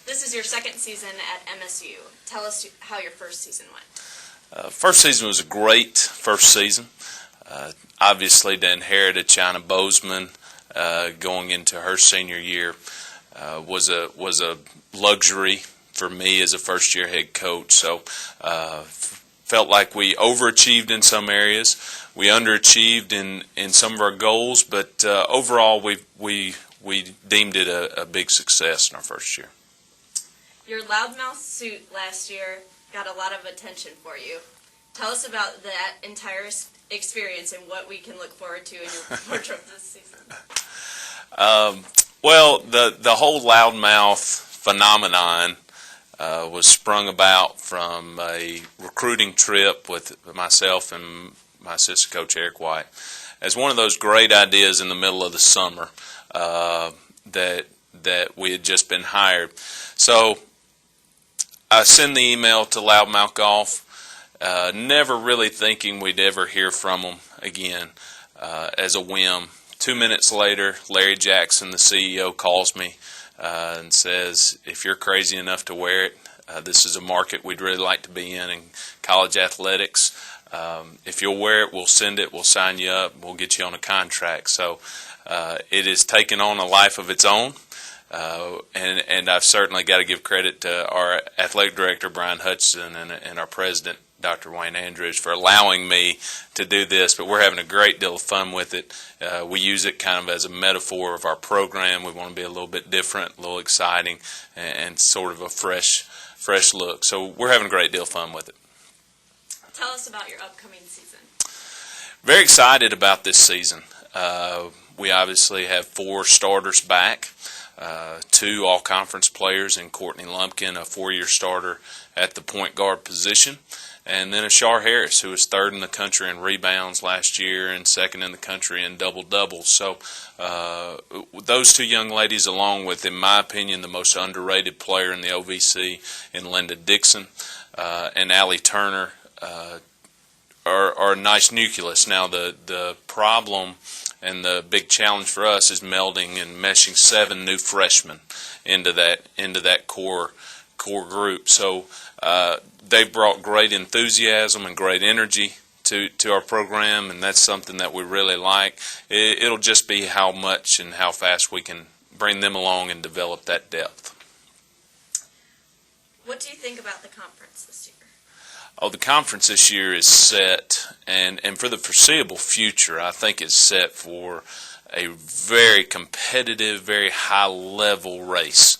This is your second season at MSU. Tell us how your first season went. First season was a great first season. Obviously, to inherit a China Bozeman going into her senior year was a luxury for me as a first-year head coach. So felt like we overachieved in some areas. We underachieved in some of our goals, but overall we deemed it a big success in our first year. Your loudmouth suit last year got a lot of attention for you. Tell us about that entire experience and what we can look forward to in your wardrobe this season. Well, the whole loudmouth phenomenon was sprung about from a recruiting trip with myself and my assistant coach Eric White as one of those great ideas in the middle of the summer that we had just been hired. So I send the email to Loudmouth Golf, never really thinking we'd ever hear from them again as a whim. 2 minutes later, Larry Jackson, the CEO, calls me and says, if you're crazy enough to wear it, this is a market we'd really like to be in college athletics. If you'll wear it, we'll send it, we'll sign you up, we'll get you on a contract. So it has taken on a life of its own. And I've certainly got to give credit to our athletic director, Brian Hutchinson, and our president, Dr. Wayne Andrews, for allowing me to do this. But we're having a great deal of fun with it. We use it kind of as a metaphor of our program. We want to be a little bit different, a little exciting, and sort of a fresh look. So we're having a great deal of fun with it. Tell us about your upcoming season. Very excited about this season. We obviously have 4 starters back. 2 all-conference players in Courtney Lumpkin, a 4-year starter at the point guard position, and then Ashar Harris, who was 3rd in the country in rebounds last year and 2nd in the country in double-doubles. So those 2 young ladies, along with, in my opinion, the most underrated player in the OVC in Linda Dixon and Allie Turner, are a nice nucleus. Now the problem and the big challenge for us is melding and meshing 7 new freshmen into that core group. So they've brought great enthusiasm and great energy to our program, and that's something that we really like. It'll just be how much and how fast we can bring them along and develop that depth. What do you think about the conference this year? Oh, the conference this year is set, and for the foreseeable future, I think it's set for a very competitive, very high-level race.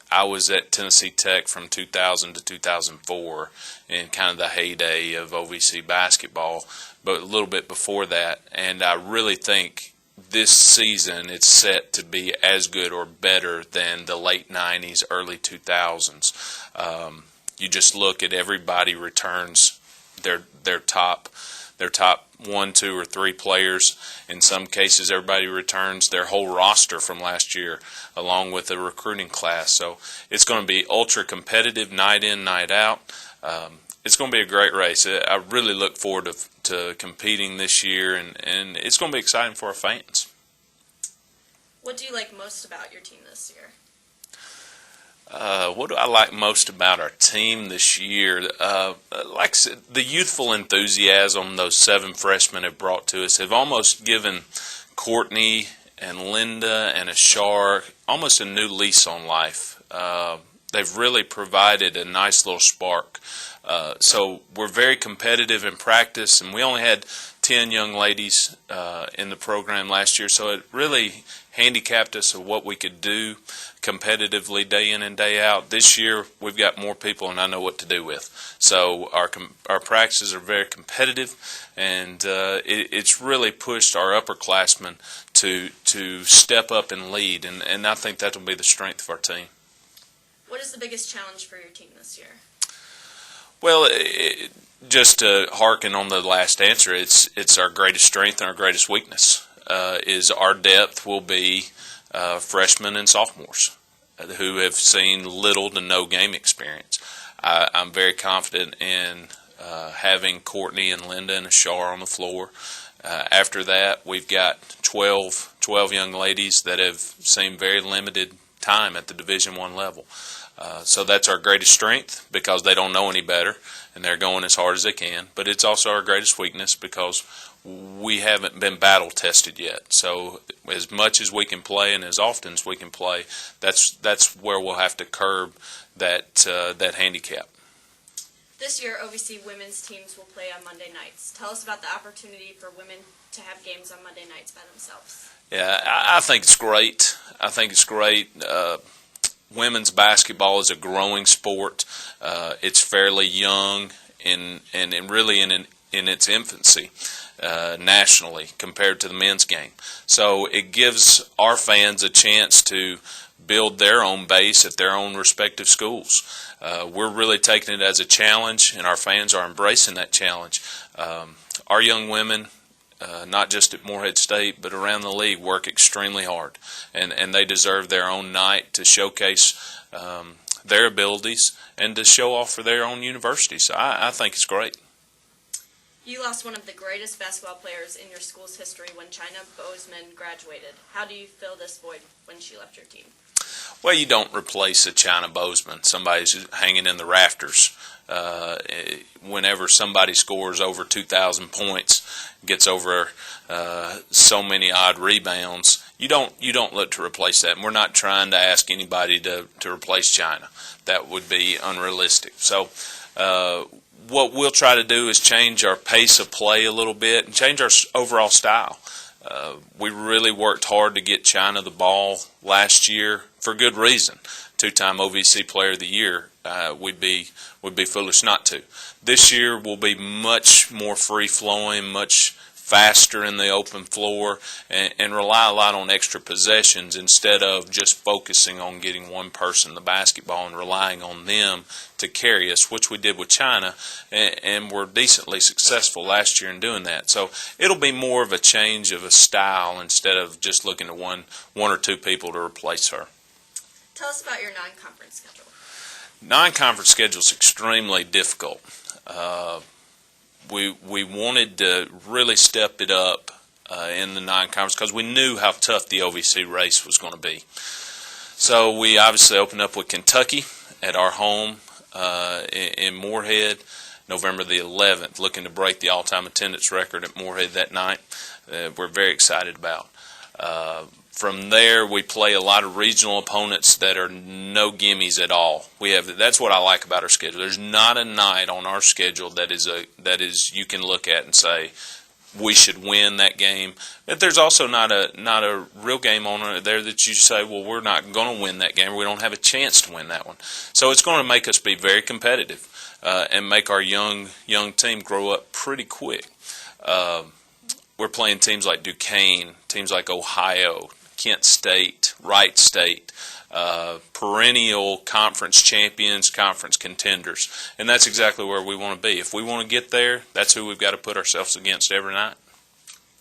I was at Tennessee Tech from 2000 to 2004 in kind of the heyday of OVC basketball, but a little bit before that, and I really think this season it's set to be as good or better than the late 90s, early 2000s. You just look at everybody returns their top 1, 2, or 3 players. In some cases, everybody returns their whole roster from last year, along with a recruiting class. So it's going to be ultra competitive, night in, night out. It's going to be a great race. I really look forward to competing this year, and it's going to be exciting for our fans. What do you like most about your team this year? What do I like most about our team this year? Like I said, the youthful enthusiasm those 7 freshmen have brought to us have almost given Courtney and Linda and Ashar almost a new lease on life. They've really provided a nice little spark. So we're very competitive in practice, and we only had 10 young ladies in the program last year, so it really handicapped us of what we could do competitively day in and day out. This year we've got more people, and I know what to do with. So our practices are very competitive, and it's really pushed our upperclassmen to step up and lead, and I think that will be the strength of our team. What is the biggest challenge for your team this year? Well, just to hearken on the last answer, it's our greatest strength and our greatest weakness. Is our depth will be freshmen and sophomores who have seen little to no game experience. I'm very confident in having Courtney and Linda and Ashar on the floor. After that, we've got 12 young ladies that have seen very limited time at the Division I level. So that's our greatest strength because they don't know any better and they're going as hard as they can. But it's also our greatest weakness because we haven't been battle tested yet. So as much as we can play and as often as we can play, that's where we'll have to curb that handicap. This year, OVC women's teams will play on Monday nights. Tell us about the opportunity for women to have games on Monday nights by themselves. Yeah, I think it's great. I think it's great. Women's basketball is a growing sport. It's fairly young and really in its infancy nationally compared to the men's game. So it gives our fans a chance to build their own base at their own respective schools. We're really taking it as a challenge, and our fans are embracing that challenge. Our young women, not just at Morehead State, but around the league, work extremely hard, and they deserve their own night to showcase their abilities and to show off for their own university. So I think it's great. You lost one of the greatest basketball players in your school's history when China Bozeman graduated. How do you fill this void when she left your team? Well, you don't replace a China Bozeman. Somebody's hanging in the rafters. Whenever somebody scores over 2,000 points, gets over so many odd rebounds, you don't look to replace that. And we're not trying to ask anybody to replace China. That would be unrealistic. So what we'll try to do is change our pace of play a little bit and change our overall style. We really worked hard to get China the ball last year for good reason. Two-time OVC Player of the Year. We'd be foolish not to. This year we'll be much more free-flowing, much faster in the open floor, and rely a lot on extra possessions instead of just focusing on getting one person the basketball and relying on them to carry us, which we did with China, and were decently successful last year in doing that. So it'll be more of a change of a style instead of just looking at one or two people to replace her. Tell us about your non-conference schedule. Non-conference schedule is extremely difficult. We wanted to really step it up in the non-conference because we knew how tough the OVC race was going to be. So we obviously opened up with Kentucky at our home in Morehead, November the 11th, looking to break the all-time attendance record at Morehead that night. We're very excited about. From there, we play a lot of regional opponents that are no gimmies at all. That's what I like about our schedule. There's not a night on our schedule that is you can look at and say we should win that game. But there's also not a real game on there that you say, well, we're not going to win that game, or we don't have a chance to win that one. So it's going to make us be very competitive and make our young team grow up pretty quick. We're playing teams like Duquesne, teams like Ohio, Kent State, Wright State, perennial conference champions, conference contenders. And that's exactly where we want to be. If we want to get there, that's who we've got to put ourselves against every night.